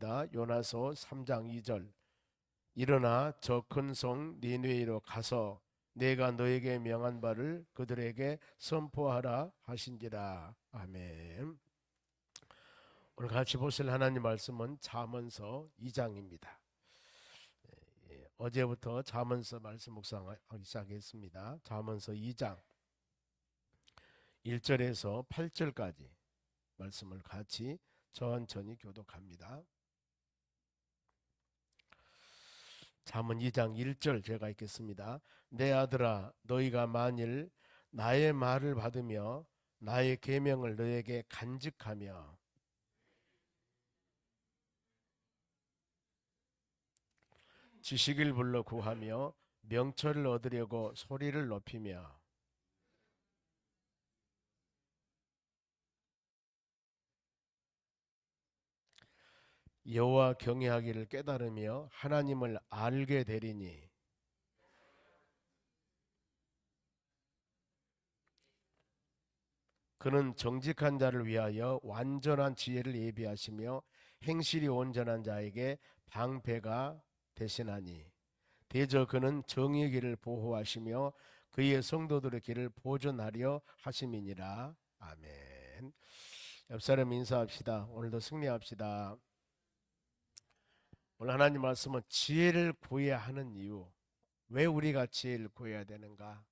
요나서 3장 2절. 일어나 저 큰 성 니느웨로 가서 내가 너에게 명한 바를 그들에게 선포하라 하신지라. 아멘. 오늘 같이 보실 하나님 말씀은 잠언서 2장입니다. 어제부터 잠언서 말씀 묵상하기 시작했습니다. 잠언서 2장 1절에서 8절까지 말씀을 같이 천천히 교독합니다. 잠언 2장 1절 제가 읽겠습니다. 내 아들아, 너희가 만일 나의 말을 받으며 나의 계명을 너에게 간직하며 지식을 불러 구하며 명철을 얻으려고 소리를 높이며 여호와 경외하기를 깨달으며 하나님을 알게 되리니 그는 정직한 자를 위하여 완전한 지혜를 예비하시며 행실이 온전한 자에게 방패가 되시나니 대저 그는 정의의 길을 보호하시며 그의 성도들의 길을 보존하려 하심이니라. 아멘. 옆사람 인사합시다. 오늘도 승리합시다. 오늘 하나님 말씀은 지혜를 구해야 하는 이유. 왜 우리가 지혜를 구해야 되는가?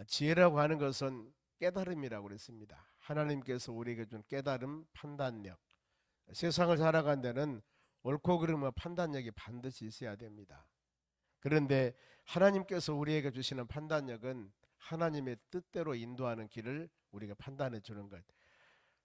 지혜라고 하는 것은 깨달음이라고 그랬습니다. 하나님께서 우리에게 준 깨달음, 판단력. 세상을 살아가는 데는 옳고 그름의 판단력이 반드시 있어야 됩니다. 그런데 하나님께서 우리에게 주시는 판단력은 하나님의 뜻대로 인도하는 길을 우리가 판단해 주는 것.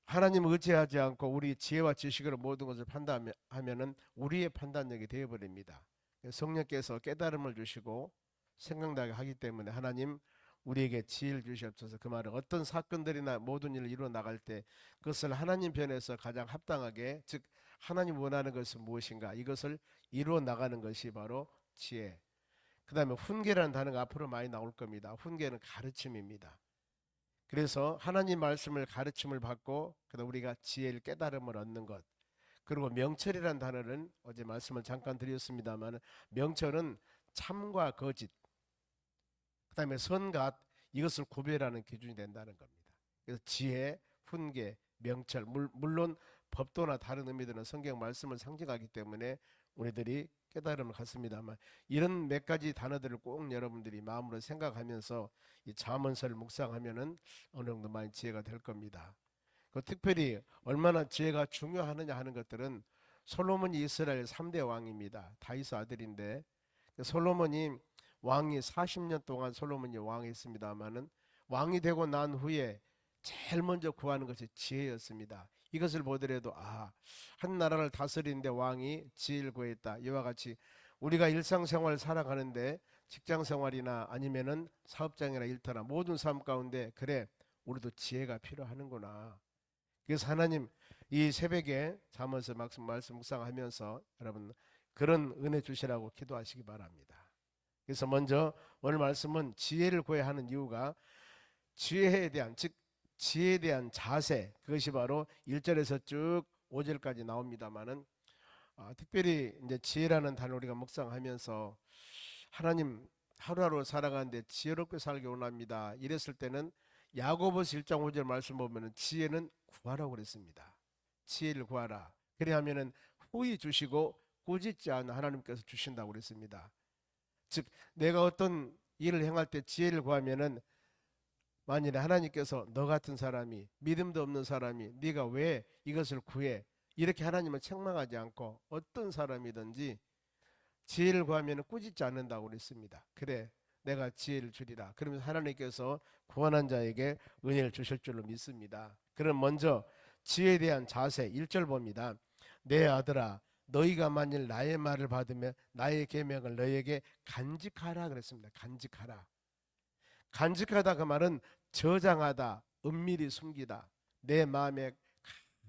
하나님을 의지하지 않고 우리 지혜와 지식으로 모든 것을 판단하면은 우리의 판단력이 되어버립니다. 성령께서 깨달음을 주시고 생각나게 하기 때문에 하나님 우리에게 지혜를 주시옵소서. 그 말은 어떤 사건들이나 모든 일을 이루어 나갈 때 그것을 하나님 편에서 가장 합당하게, 즉 하나님 원하는 것은 무엇인가, 이것을 이루어 나가는 것이 바로 지혜. 그 다음에 훈계라는 단어가 앞으로 많이 나올 겁니다. 훈계는 가르침입니다. 그래서 하나님 말씀을 가르침을 받고 그다음 우리가 지혜를 깨달음을 얻는 것. 그리고 명철이라는 단어는 어제 말씀을 잠깐 드렸습니다만 명철은 참과 거짓, 그 다음에 선과 이것을 구별하는 기준이 된다는 겁니다. 그래서 지혜, 훈계, 명철, 물론 법도나 다른 의미들은 성경 말씀을 상징하기 때문에 우리들이 깨달음을 갖습니다만 이런 몇 가지 단어들을 꼭 여러분들이 마음으로 생각하면서 이 잠언서를 묵상하면은 어느 정도 많이 지혜가 될 겁니다. 그 특별히 얼마나 지혜가 중요하느냐 하는 것들은 솔로몬이 이스라엘 3대 왕입니다. 다윗의 아들인데 솔로몬이 왕이 40년 동안 솔로몬이 왕했습니다마는 왕이 되고 난 후에 제일 먼저 구하는 것이 지혜였습니다. 이것을 보더라도 한 나라를 다스리는데 왕이 지혜를 구했다. 이와 같이 우리가 일상생활 살아가는데 직장생활이나 아니면은 사업장이나 일터나 모든 삶 가운데 그래 우리도 지혜가 필요하는구나. 그래서 하나님 이 새벽에 잠언서 말씀 묵상하면서 여러분 그런 은혜 주시라고 기도하시기 바랍니다. 그래서 먼저 오늘 말씀은 지혜를 구해야 하는 이유가 지혜에 대한, 즉 지혜에 대한 자세, 그것이 바로 1절에서 쭉 5절까지 나옵니다만은 특별히 이제 지혜라는 단어 우리가 묵상하면서 하나님 하루하루 살아가는데 지혜롭게 살기 원합니다. 이랬을 때는 야고보서 1장 5절 말씀 보면은 지혜는 구하라고 그랬습니다. 지혜를 구하라. 그래 하면은 후히 주시고 꾸짖지 않는 하나님께서 주신다고 그랬습니다. 즉 내가 어떤 일을 행할 때 지혜를 구하면은 만일에 하나님께서 너 같은 사람이, 믿음도 없는 사람이 네가 왜 이것을 구해, 이렇게 하나님을 책망하지 않고 어떤 사람이든지 지혜를 구하면 꾸짖지 않는다고 그랬습니다. 그래 내가 지혜를 주리라. 그러면서 하나님께서 구원한 자에게 은혜를 주실 줄로 믿습니다. 그럼 먼저 지혜에 대한 자세 1절 봅니다. 내 아들아, 너희가 만일 나의 말을 받으면 나의 계명을 너희에게 간직하라 그랬습니다. 간직하라. 간직하다 그 말은 저장하다, 은밀히 숨기다, 내 마음에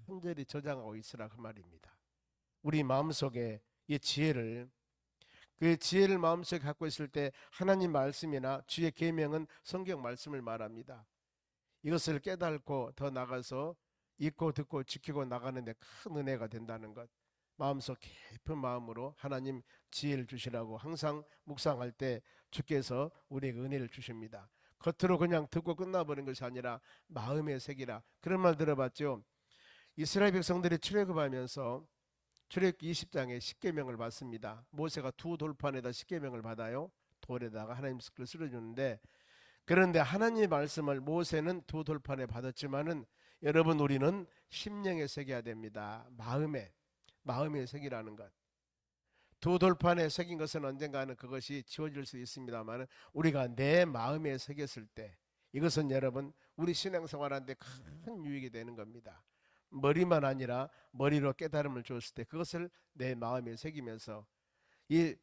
간절히 저장하고 있으라 그 말입니다. 우리 마음속에 이 지혜를, 그 지혜를 마음속에 갖고 있을 때 하나님 말씀이나 주의 계명은 성경 말씀을 말합니다. 이것을 깨닫고 더 나가서 읽고 듣고 지키고 나가는 데 큰 은혜가 된다는 것. 마음속 깊은 마음으로 하나님 지혜를 주시라고 항상 묵상할 때 주께서 우리에게 은혜를 주십니다. 겉으로 그냥 듣고 끝나버린 것이 아니라 마음의 색이라, 그런 말 들어봤죠? 이스라엘 백성들이 출애굽하면서 출애굽기 20장에 십계명을 받습니다. 모세가 두 돌판에다 십계명을 받아요. 돌에다가 하나님 글을 쓸어주는데, 그런데 하나님의 말씀을 모세는 두 돌판에 받았지만은 여러분, 우리는 심령에 새겨야 됩니다. 마음의 색이라는 것. 두 돌판에 새긴 것은 언젠가는 그것이 지워질 수 있습니다만, 우리가 내 마음에 새겼을 때 이것은 여러분 우리 신앙생활하는데 큰 유익이 되는 겁니다. 머리만 아니라 머리로 깨달음을 주었을 때 그것을 내 마음에 새기면서, 이,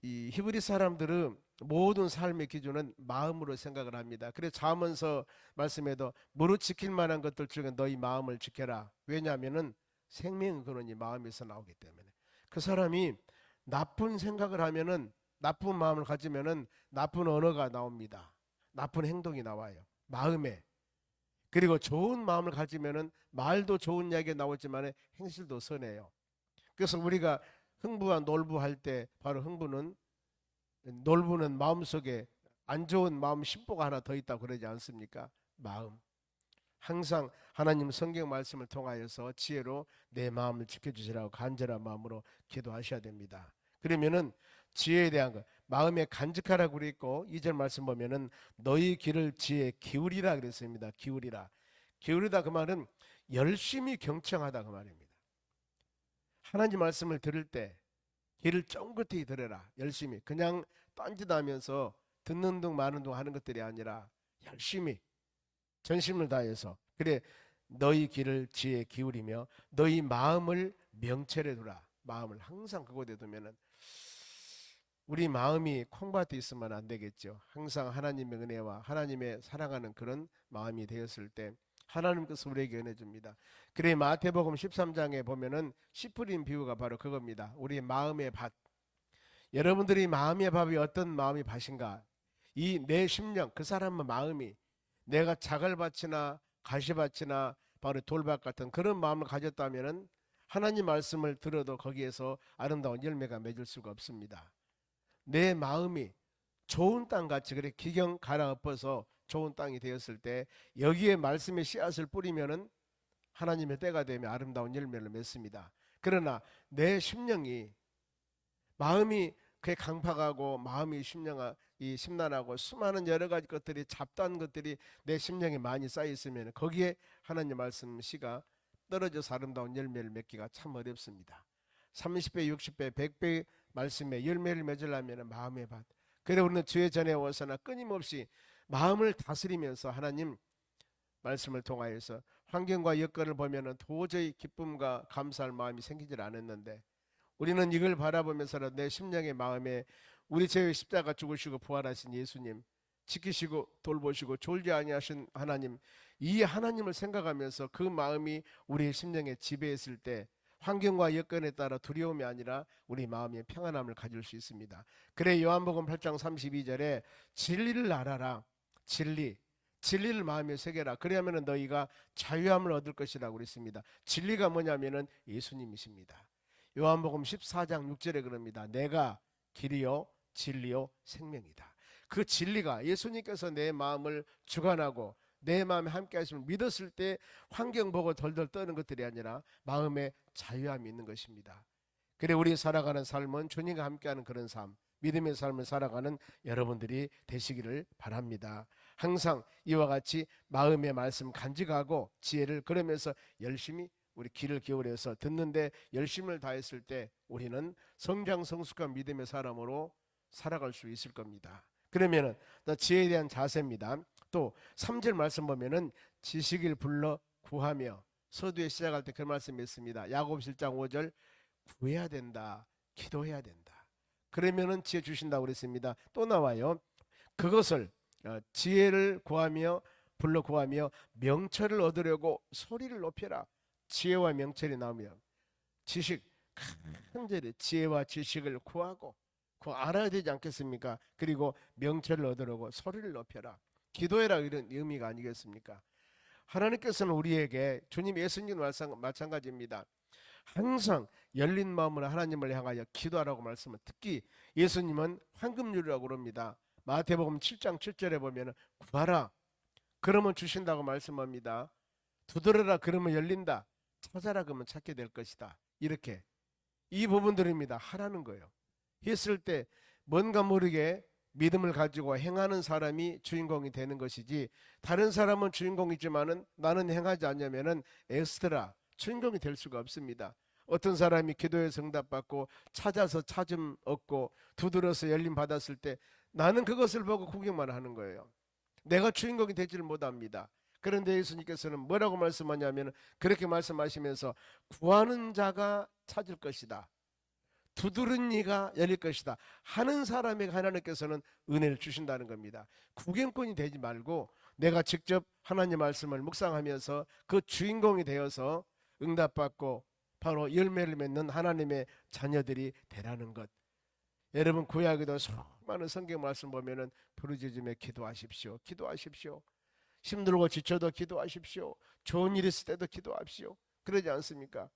이 히브리 사람들은 모든 삶의 기준은 마음으로 생각을 합니다. 그래서 잠언서 말씀에도 무릇 지킬 만한 것들 중에 너희 마음을 지켜라. 왜냐하면은 생명의 근원이 마음에서 나오기 때문에. 그 사람이 나쁜 생각을 하면은, 나쁜 마음을 가지면은 나쁜 언어가 나옵니다. 나쁜 행동이 나와요. 마음에. 그리고 좋은 마음을 가지면은 말도 좋은 이야기가 나오지만 행실도 선해요. 그래서 우리가 흥부와 놀부할 때, 바로 흥부는, 놀부는 마음속에 안 좋은 마음 심보가 하나 더 있다고 그러지 않습니까? 마음. 항상 하나님 성경 말씀을 통하여서 지혜로 내 마음을 지켜주시라고 간절한 마음으로 기도하셔야 됩니다. 그러면은 지혜에 대한 것, 마음에 간직하라고 그랬고, 2절 말씀 보면은 너희 귀를 지혜에 기울이라 그랬습니다. 기울이라. 기울이다 그 말은 열심히 경청하다 그 말입니다. 하나님 말씀을 들을 때 귀를 쫑긋히 들어라. 열심히. 그냥 딴짓하면서 듣는 둥 마는 둥 하는 것들이 아니라 열심히 전심을 다해서. 그래, 너희 귀를 지혜에 기울이며 너희 마음을 명철에 두라. 마음을 항상 그곳에 두면은, 우리 마음이 콩밭에 있으면 안 되겠죠. 항상 하나님의 은혜와 하나님의 사랑하는 그런 마음이 되었을 때 하나님께서 우리에게 은혜 줍니다. 그래, 마태복음 13장에 보면은 씨 뿌린 비유가 바로 그겁니다. 우리 마음의 밭. 여러분들이 마음의 밭이 어떤 마음이 밭인가? 이 내 심령, 그 사람의 마음이, 내가 자갈밭이나 가시밭이나 바로 돌밭 같은 그런 마음을 가졌다면은 하나님 말씀을 들어도 거기에서 아름다운 열매가 맺을 수가 없습니다. 내 마음이 좋은 땅같이, 그래 기경 갈아엎어서 좋은 땅이 되었을 때 여기에 말씀의 씨앗을 뿌리면은 하나님의 때가 되면 아름다운 열매를 맺습니다. 그러나 내 심령이, 마음이 그게 강팍하고 마음이 이 심란하고 수많은 여러 가지 것들이, 잡다한 것들이 내 심령에 많이 쌓여 있으면 거기에 하나님 말씀 씨가 떨어져서 아름다운 열매를 맺기가 참 어렵습니다. 30배, 60배, 100배 말씀에 열매를 맺으려면 마음의 밭. 그래 우리는 주의 전에 와서나 끊임없이 마음을 다스리면서 하나님 말씀을 통하여서 환경과 여건을 보면은 도저히 기쁨과 감사할 마음이 생기질 않았는데, 우리는 이걸 바라보면서라도 내 심령의 마음에 우리 죄의 십자가 죽으시고 부활하신 예수님, 지키시고 돌보시고 졸지 아니하신 하나님, 이 하나님을 생각하면서 그 마음이 우리의 심령에 지배했을 때 환경과 여건에 따라 두려움이 아니라 우리 마음의 평안함을 가질 수 있습니다. 그래 요한복음 8장 32절에 진리를 알아라. 진리를 마음에 새겨라. 그래야면 너희가 자유함을 얻을 것이라고 그랬습니다. 진리가 뭐냐면은 예수님이십니다. 요한복음 14장 6절에 그럽니다. 내가 길이요 진리요 생명이다. 그 진리가, 예수님께서 내 마음을 주관하고 내 마음에 함께 하심을 믿었을 때 환경 보고 덜덜 떠는 것들이 아니라 마음에 자유함이 있는 것입니다. 그래 우리 살아가는 삶은 주님과 함께하는 그런 삶, 믿음의 삶을 살아가는 여러분들이 되시기를 바랍니다. 항상 이와 같이 마음의 말씀 간직하고 지혜를 그러면서 열심히 우리 귀를 기울여서 듣는데 열심을 다했을 때 우리는 성장 성숙한 믿음의 사람으로 살아갈 수 있을 겁니다. 그러면은 지혜에 대한 자세입니다. 또 3절 말씀 보면은 지식을 불러 구하며, 서두에 시작할 때 그 말씀이 있습니다. 야고보 7장 5절 구해야 된다. 기도해야 된다. 그러면은 지혜 주신다고 그랬습니다. 또 나와요. 그것을 지혜를 구하며 불러 구하며 명철을 얻으려고 소리를 높여라. 지혜와 명철이 나오면 지식, 간절히 지혜와 지식을 구하고 그거 알아야 되지 않겠습니까? 그리고 명철을 얻으려고 소리를 높여라. 기도해라, 이런 의미가 아니겠습니까? 하나님께서는 우리에게, 주님 예수님 마찬가지입니다. 항상 열린 마음으로 하나님을 향하여 기도하라고 말씀을, 특히 예수님은 황금률이라고 그럽니다. 마태복음 7장 7절에 보면 구하라 그러면 주신다고 말씀합니다. 두드려라 그러면 열린다. 찾아라 그러면 찾게 될 것이다. 이렇게 이 부분들입니다. 하라는 거예요. 했을 때 뭔가 모르게 믿음을 가지고 행하는 사람이 주인공이 되는 것이지, 다른 사람은 주인공이지만은 나는 행하지 않냐면은 엑스트라 주인공이 될 수가 없습니다. 어떤 사람이 기도에서 응답받고 찾아서 찾음 얻고 두드려서 열림 받았을 때 나는 그것을 보고 구경만 하는 거예요. 내가 주인공이 되지를 못합니다. 그런데 예수님께서는 뭐라고 말씀하냐면, 그렇게 말씀하시면서 구하는 자가 찾을 것이다, 두드린 이가 열릴 것이다 하는 사람에게 하나님께서는 은혜를 주신다는 겁니다. 구경꾼이 되지 말고 내가 직접 하나님 말씀을 묵상하면서 그 주인공이 되어서 응답받고 바로 열매를 맺는 하나님의 자녀들이 되라는 것. 여러분 구약에도 수많은 성경 말씀 보면은 부르짖으며 기도하십시오, 기도하십시오. 힘들고 지쳐도 기도하십시오. 좋은 일 있을 때도 기도하십시오. 그러지 않습니까?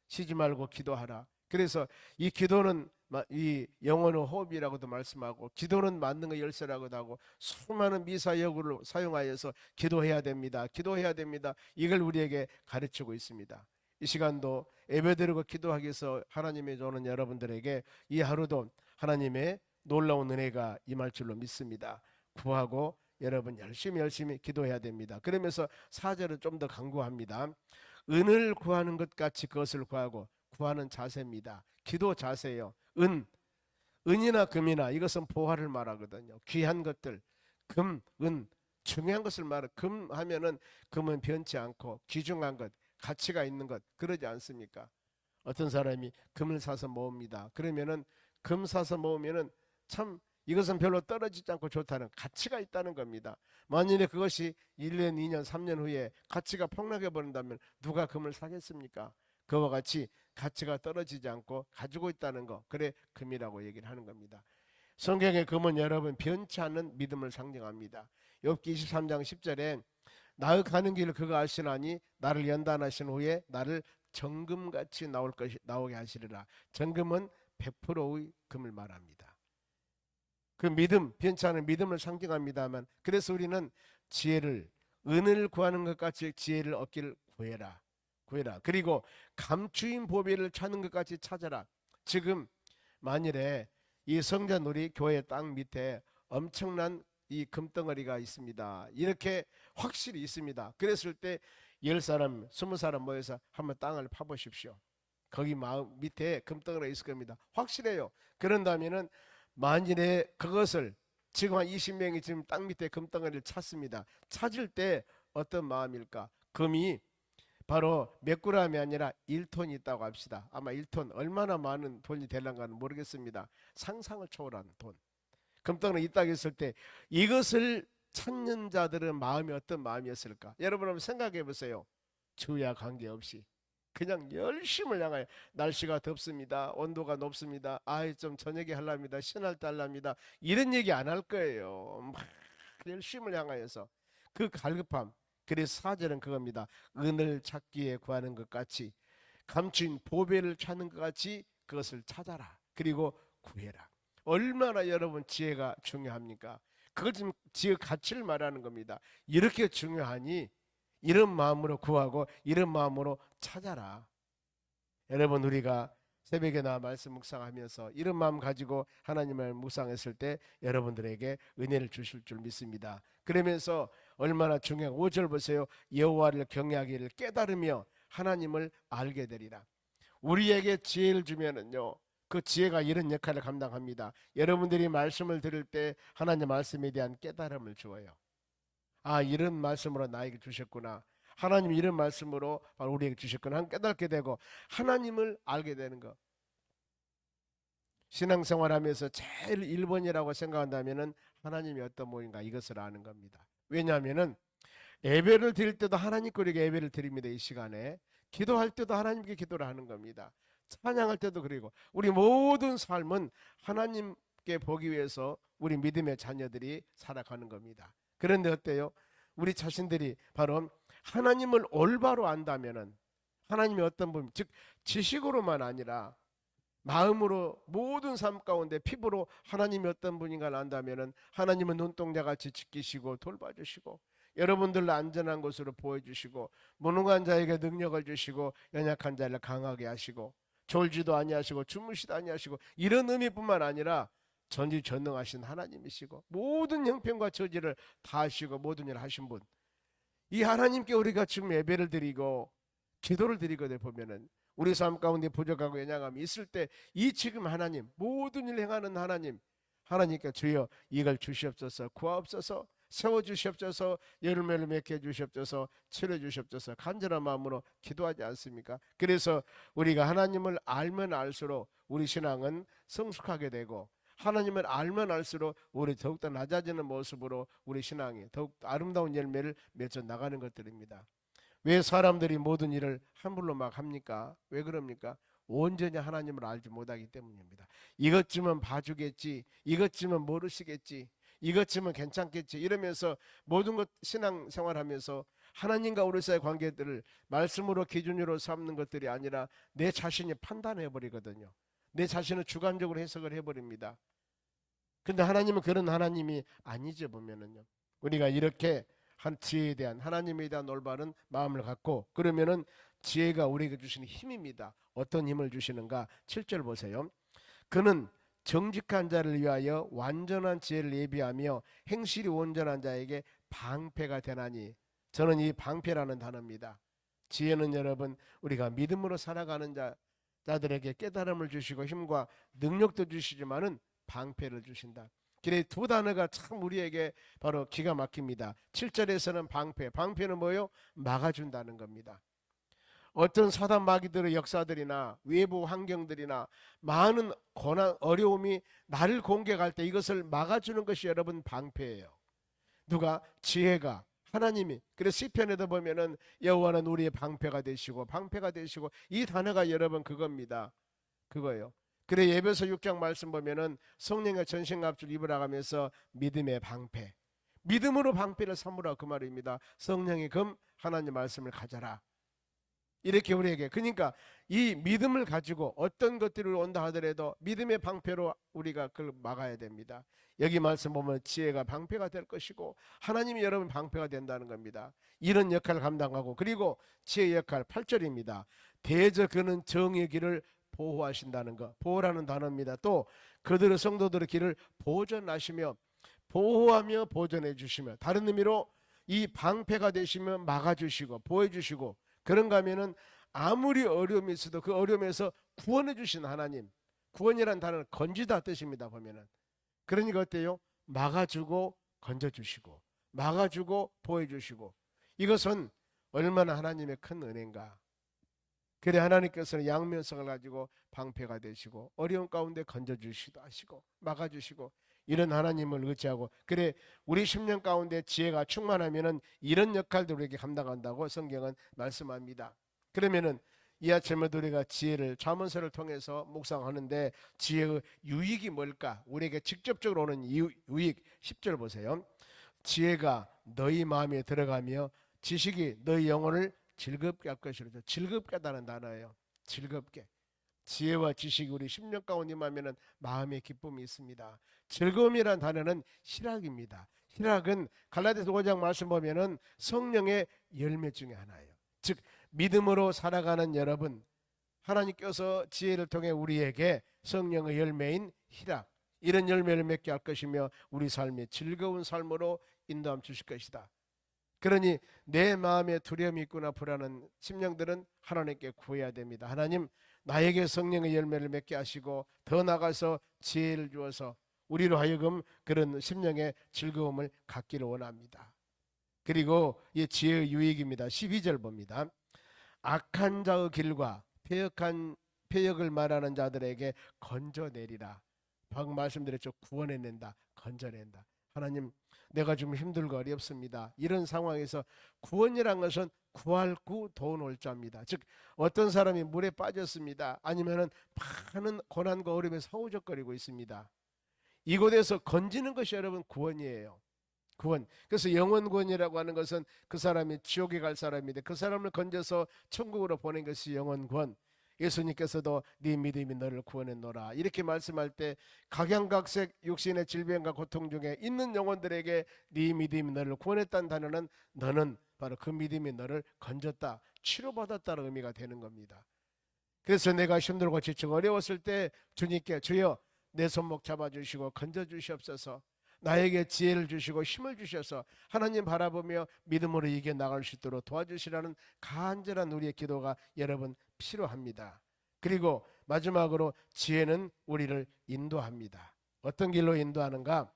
쉬지 말고 기도하라. 그래서 이 기도는 이 영혼의 호흡이라고도 말씀하고, 기도는 만능의 열쇠라고도 하고, 수많은 미사여구를 사용하여서 기도해야 됩니다. 기도해야 됩니다. 이걸 우리에게 가르치고 있습니다. 이 시간도 예배드리고 기도하기 위해서 하나님의 오는 여러분들에게 이 하루도 하나님의 놀라운 은혜가 임할 줄로 믿습니다. 구하고 여러분 열심히 기도해야 됩니다. 그러면서 4절은 좀 더 강구합니다. 은을 구하는 것 같이 그것을 구하고, 구하는 자세입니다. 기도 자세요. 은이나 금이나 이것은 보화를 말하거든요. 귀한 것들, 금, 은, 중요한 것을 말해. 금 하면은 금은 변치 않고 귀중한 것, 가치가 있는 것, 그러지 않습니까? 어떤 사람이 금을 사서 모읍니다. 그러면은 금 사서 모으면은 참 이것은 별로 떨어지지 않고 좋다는 가치가 있다는 겁니다. 만일에 그것이 1년, 2년, 3년 후에 가치가 폭락해 버린다면 누가 금을 사겠습니까? 그와 같이 가치가 떨어지지 않고 가지고 있다는 거, 그래 금이라고 얘기를 하는 겁니다. 성경의 금은 여러분 변치 않는 믿음을 상징합니다. 욥기 23장 10절에 나의 가는 길을 그가 아시나니 나를 연단하신 후에 나를 정금같이 나오게 하시리라. 정금은 100%의 금을 말합니다. 그 믿음, 변치 않은 믿음을 상징합니다만, 그래서 우리는 지혜를, 은을 구하는 것 같이 지혜를 얻기를 구해라. 그리고 감추인 보배를 찾는 것 같이 찾아라. 지금 만일에 이 성전우리 교회 땅 밑에 엄청난 이 금덩어리가 있습니다. 이렇게 확실히 있습니다. 그랬을 때 10사람, 20사람 모여서 한번 땅을 파보십시오. 거기 마음 밑에 금덩어리가 있을 겁니다. 확실해요. 그런다면은 만일에 그것을 지금 한 20명이 지금 땅 밑에 금덩어리를 찾습니다. 찾을 때 어떤 마음일까? 금이 바로 몇 그램이 아니라 1톤이 있다고 합시다. 아마 1톤, 얼마나 많은 돈이 될런가는 모르겠습니다. 상상을 초월한 돈. 금덩어리 있다고 했을 때 이것을 찾는 자들은 마음이 어떤 마음이었을까? 여러분 한번 생각해 보세요. 주야 관계없이 그냥 열심을 향하여, 날씨가 덥습니다, 온도가 높습니다, 아이 좀 저녁에 하랍니다, 신할 때 하랍니다, 이런 얘기 안 할 거예요. 막 열심을 향하여서 그 갈급함. 그래서 4절은 그겁니다. 은을 찾기에 구하는 것 같이, 감추인 보배를 찾는 것 같이 그것을 찾아라. 그리고 구해라. 얼마나 여러분 지혜가 중요합니까? 그걸 지금 지혜 가치를 말하는 겁니다. 이렇게 중요하니 이런 마음으로 구하고 이런 마음으로 찾아라. 여러분 우리가 새벽에 나와 말씀 묵상하면서 이런 마음 가지고 하나님을 묵상했을 때 여러분들에게 은혜를 주실 줄 믿습니다. 그러면서 얼마나 중요한 5절 보세요. 여호와를 경외하기를 깨달으며 하나님을 알게 되리라. 우리에게 지혜를 주면은요, 그 지혜가 이런 역할을 감당합니다. 여러분들이 말씀을 들을 때 하나님 말씀에 대한 깨달음을 주어요. 아, 이런 말씀으로 나에게 주셨구나, 하나님 이런 말씀으로 바로 우리에게 주셨구나 깨닫게 되고 하나님을 알게 되는 것. 신앙생활하면서 제일 1번이라고 생각한다면 하나님이 어떤 모임인가 이것을 아는 겁니다. 왜냐하면 예배를 드릴 때도 하나님께 우리가 예배를 드립니다. 이 시간에 기도할 때도 하나님께 기도를 하는 겁니다. 찬양할 때도. 그리고 우리 모든 삶은 하나님께 보기 위해서 우리 믿음의 자녀들이 살아가는 겁니다. 그런데 어때요? 우리 자신들이 바로 하나님을 올바로 안다면은, 하나님이 어떤 분, 즉 지식으로만 아니라 마음으로 모든 삶 가운데 피부로 하나님이 어떤 분인가를 안다면은 하나님은 눈동자같이 지키시고 돌봐주시고 여러분들을 안전한 곳으로 보여주시고 무능한 자에게 능력을 주시고 연약한 자를 강하게 하시고 졸지도 아니하시고 주무시도 아니하시고 이런 의미뿐만 아니라 전지전능하신 하나님이시고 모든 형편과 처지를 다 하시고 모든 일을 하신 분, 이 하나님께 우리가 지금 예배를 드리고 기도를 드리거든 보면은 우리 삶 가운데 부족하고 연약함이 있을 때 이 지금 하나님, 모든 일 행하는 하나님, 하나님께 주여 이걸 주시옵소서, 구하옵소서, 세워주시옵소서, 열매를 맺게 해주시옵소서, 치료해주시옵소서 간절한 마음으로 기도하지 않습니까? 그래서 우리가 하나님을 알면 알수록 우리 신앙은 성숙하게 되고 하나님을 알면 알수록 우리 더욱더 낮아지는 모습으로 우리 신앙이 더욱 아름다운 열매를 맺어 나가는 것들입니다. 왜 사람들이 모든 일을 함부로 막 합니까? 왜 그럽니까? 온전히 하나님을 알지 못하기 때문입니다. 이것쯤은 봐주겠지, 이것쯤은 모르시겠지, 이것쯤은 괜찮겠지 이러면서 모든 것 신앙생활하면서 하나님과 우리 사이의 관계들을 말씀으로 기준으로 삼는 것들이 아니라 내 자신이 판단해버리거든요. 내 자신을 주관적으로 해석을 해버립니다. 근데 하나님은 그런 하나님이 아니죠. 보면은요, 우리가 이렇게 한 지혜에 대한, 하나님에 대한 올바른 마음을 갖고 그러면은 지혜가 우리에게 주시는 힘입니다. 어떤 힘을 주시는가? 7절 보세요. 그는 정직한 자를 위하여 완전한 지혜를 예비하며 행실이 온전한 자에게 방패가 되나니. 저는 이 방패라는 단어입니다. 지혜는 여러분 우리가 믿음으로 살아가는 자들에게 깨달음을 주시고 힘과 능력도 주시지만은 방패를 주신다. 그래 두 단어가 참 우리에게 바로 기가 막힙니다. 7절에서는 방패는 뭐예요? 막아준다는 겁니다. 어떤 사단 마귀들의 역사들이나 외부 환경들이나 많은 고난 어려움이 나를 공격할 때 이것을 막아주는 것이 여러분 방패예요. 누가? 지혜가, 하나님이. 그래서 시편에도 보면은 여호와는 우리의 방패가 되시고 이 단어가 여러분 그겁니다. 그거예요. 그래 예배서 6장 말씀 보면은 성령의 전신갑주를 입으라 하면서 믿음의 방패, 믿음으로 방패를 삼으라 그 말입니다. 성령의 금 하나님 말씀을 가져라 이렇게 우리에게. 그러니까 이 믿음을 가지고 어떤 것들이 온다 하더라도 믿음의 방패로 우리가 그걸 막아야 됩니다. 여기 말씀 보면 지혜가 방패가 될 것이고 하나님이 여러분 방패가 된다는 겁니다. 이런 역할을 감당하고, 그리고 지혜의 역할 8절입니다. 대저 그는 정의 길을 보호하신다는 것. 보호라는 단어입니다. 또 그들의 성도들의 길을 보존하시며, 보호하며 보존해 주시며, 다른 의미로 이 방패가 되시며 막아주시고 보호해주시고, 그런가 하면은 아무리 어려움이 있어도 그 어려움에서 구원해 주신 하나님. 구원이란 단어는 건지다 뜻입니다. 보면은 그러니까 어때요? 막아주고 건져주시고 막아주고 보호해주시고, 이것은 얼마나 하나님의 큰 은혜인가. 그래 하나님께서는 양면성을 가지고 방패가 되시고 어려운 가운데 건져주시기도 하시고 막아주시고, 이런 하나님을 의지하고, 그래 우리 10년 가운데 지혜가 충만하면은 이런 역할도 우리에게 감당한다고 성경은 말씀합니다. 그러면은 이 아침에 우리가 지혜를 잠언서를 통해서 묵상하는데 지혜의 유익이 뭘까? 우리에게 직접적으로 오는 유익 10절 보세요. 지혜가 너희 마음에 들어가며 지식이 너희 영혼을 즐겁게 할 것이라. 즐겁게 하다는 단어예요. 즐겁게. 지혜와 지식이 우리 10년 가운데 임하면 마음의 기쁨이 있습니다. 즐거움이란 단어는 희락입니다. 희락은 갈라디아서 5장 말씀 보면은 성령의 열매 중에 하나예요. 즉 믿음으로 살아가는 여러분, 하나님께서 지혜를 통해 우리에게 성령의 열매인 희락, 이런 열매를 맺게 할 것이며 우리 삶의 즐거운 삶으로 인도함 주실 것이다. 그러니 내 마음에 두려움이 있거나 불안한 심령들은 하나님께 구해야 됩니다. 하나님, 나에게 성령의 열매를 맺게 하시고 더 나아가서 지혜를 주어서 우리로 하여금 그런 심령의 즐거움을 갖기를 원합니다. 그리고 이 지혜의 유익입니다. 12절 봅니다. 악한 자의 길과 패역을 말하는 자들에게 건져내리라. 방금 말씀드렸죠. 구원해낸다, 건져낸다. 하나님, 내가 좀 힘들고 어렵습니다. 이런 상황에서 구원이란 것은 구할 구 도운 올 자입니다. 즉 어떤 사람이 물에 빠졌습니다. 아니면은 많은 고난과 어려움에 허우적거리고 있습니다. 이곳에서 건지는 것이 여러분 구원이에요. 구원. 그래서 영원 구원이라고 하는 것은 그 사람이 지옥에 갈 사람인데 그 사람을 건져서 천국으로 보낸 것이 영원 구원. 예수님께서도 네 믿음이 너를 구원했노라 이렇게 말씀할 때 각양각색 육신의 질병과 고통 중에 있는 영혼들에게 네 믿음이 너를 구원했다는 단어는 너는 바로 그 믿음이 너를 건졌다, 치료받았다는 의미가 되는 겁니다. 그래서 내가 힘들고 지치고 어려웠을 때 주님께 주여 내 손목 잡아주시고 건져주시옵소서, 나에게 지혜를 주시고 힘을 주셔서 하나님 바라보며 믿음으로 이겨나갈 수 있도록 도와주시라는 간절한 우리의 기도가 여러분 필요합니다. 그리고 마지막으로 지혜는 우리를 인도합니다. 어떤 길로 인도하는가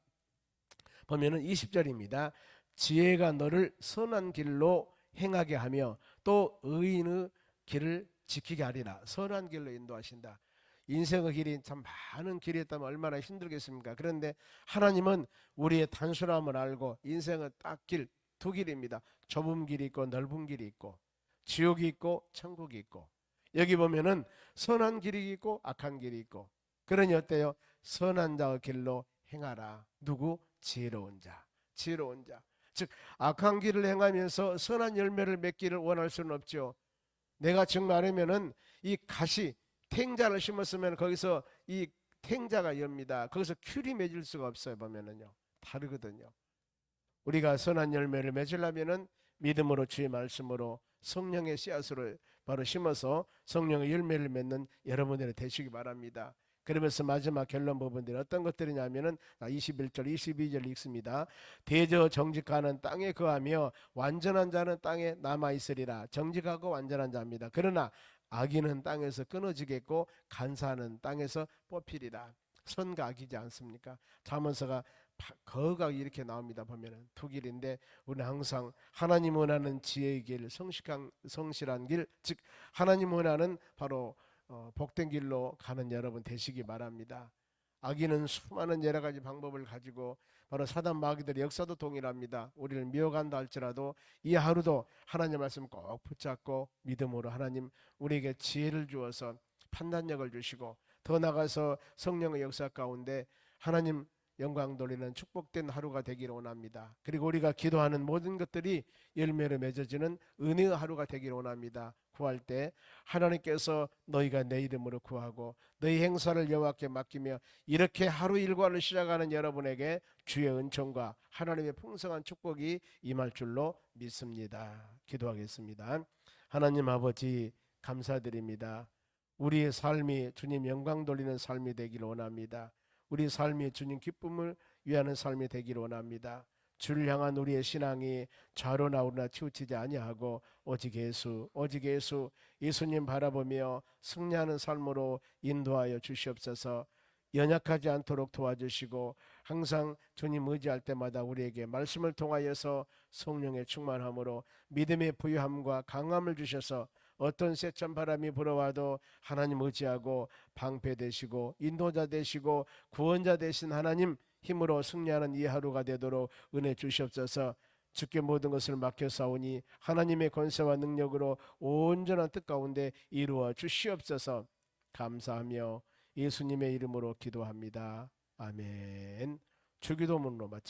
보면은 20절입니다. 지혜가 너를 선한 길로 행하게 하며 또 의인의 길을 지키게 하리라. 선한 길로 인도하신다. 인생의 길이 참 많은 길이 있다면 얼마나 힘들겠습니까? 그런데 하나님은 우리의 단순함을 알고 인생은 딱 두 길입니다. 좁은 길이 있고 넓은 길이 있고 지옥이 있고 천국이 있고, 여기 보면은 선한 길이 있고 악한 길이 있고, 그러니 어때요? 선한 자의 길로 행하라. 누구? 지혜로운 자. 지혜로운 자. 즉 악한 길을 행하면서 선한 열매를 맺기를 원할 수는 없죠. 내가 정말하면은 이 가시 탱자를 심었으면 거기서 이 탱자가 엽니다. 거기서 귤이 맺을 수가 없어요. 보면은요, 다르거든요. 우리가 선한 열매를 맺으려면은 믿음으로 주의 말씀으로 성령의 씨앗으로 바로 심어서 성령의 열매를 맺는 여러분들이 되시기 바랍니다. 그러면서 마지막 결론 부분들이 어떤 것들이냐면은 21절 22절 읽습니다. 대저 정직하는 땅에 거하며 완전한 자는 땅에 남아 있으리라. 정직하고 완전한 자입니다. 그러나 악인은 땅에서 끊어지겠고 간사하는 땅에서 뽑히리라. 선과 악이지 않습니까? 잠언서가 거가 이렇게 나옵니다. 보면은 두 길인데 우리는 항상 하나님 원하는 지혜의 길, 성실한 길, 즉 하나님 원하는 바로 복된 길로 가는 여러분 되시기 바랍니다. 악인은 수많은 여러 가지 방법을 가지고 바로 사단 마귀들의 역사도 동일합니다. 우리를 미워간다 할지라도 이 하루도 하나님 말씀 꼭 붙잡고 믿음으로 하나님 우리에게 지혜를 주어서 판단력을 주시고 더 나아가서 성령의 역사 가운데 하나님 영광 돌리는 축복된 하루가 되기를 원합니다. 그리고 우리가 기도하는 모든 것들이 열매로 맺어지는 은혜의 하루가 되기를 원합니다. 구할 때 하나님께서 너희가 내 이름으로 구하고 너희 행사를 여호와께 맡기며 이렇게 하루 일과를 시작하는 여러분에게 주의 은총과 하나님의 풍성한 축복이 임할 줄로 믿습니다. 기도하겠습니다. 하나님 아버지 감사드립니다. 우리의 삶이 주님 영광 돌리는 삶이 되기를 원합니다. 우리 삶이 주님 기쁨을 위하는 삶이 되기를 원합니다. 주를 향한 우리의 신앙이 좌로나 우로나 치우치지 아니하고 오직 예수 예수님 바라보며 승리하는 삶으로 인도하여 주시옵소서. 연약하지 않도록 도와주시고 항상 주님 의지할 때마다 우리에게 말씀을 통하여서 성령의 충만함으로 믿음의 부유함과 강함을 주셔서 어떤 세찬 바람이 불어와도 하나님 의지하고 방패되시고 인도자 되시고 구원자 되신 하나님 힘으로 승리하는 이 하루가 되도록 은혜 주시옵소서. 주께 모든 것을 맡겨사오니 하나님의 권세와 능력으로 온전한 뜻 가운데 이루어 주시옵소서. 감사하며 예수님의 이름으로 기도합니다. 아멘. 주기도문으로 마칩니다.